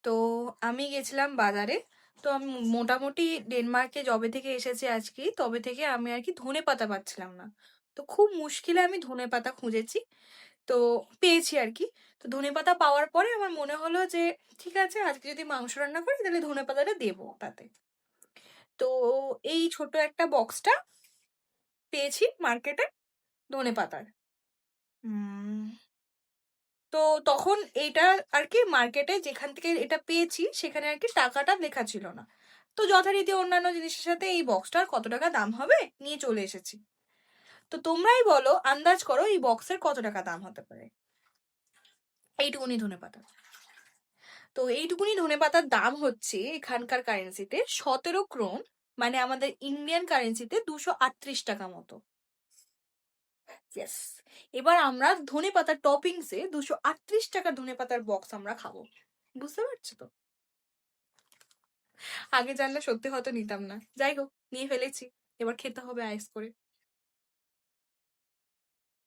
তো আমি গেছিলাম বাজারে। তো আমি মোটামুটি ডেনমার্কে যবে থেকে এসেছি আজকে, তবে থেকে আমি আর কি ধনেপাতা পাচ্ছিলাম না। তো খুব মুশকিলে আমি ধনেপাতা খুঁজেছি, তো পেয়েছি আর কি। তো ধনেপাতা পাওয়ার পরে আমার মনে হলো যে ঠিক আছে, আজকে যদি মাংস রান্না করি তাহলে ধনেপাতাটা দেবো তাতে। তো এই ছোট একটা বক্সটা পেয়েছি মার্কেটে ধনেপাতার। উম, তো তখন এটা আর কি মার্কেটে যেখান থেকে এটা পেয়েছি সেখানে আর কি টাকাটা লেখা ছিল না। তো যথারীতি অন্যান্য জিনিসের সাথে এই বক্সটার কত টাকা দাম হবে নিয়ে চলে এসেছি। তো তোমরাই বলো, আন্দাজ করো এই বক্সের কত টাকা দাম হতে পারে। এইটুকুনি ধনেপাতা। তো এইটুকুনি ধনেপাতার দাম হচ্ছে এখানকার কারেন্সিতে 17 ক্রোন, মানে আমাদের ইন্ডিয়ান কারেন্সিতে 238 টাকা মতো। ইয়েস। এবার আমরা ধনেপাতার টপিংসে 238 টাকার ধনেপাতার বক্স আমরা খাবো। বুঝতে পারছো তো? আগে জানলে সত্যি হয়তো নিতাম না, যাই হোক নিয়ে ফেলেছি, এবার খেতে হবে আয়েস করে।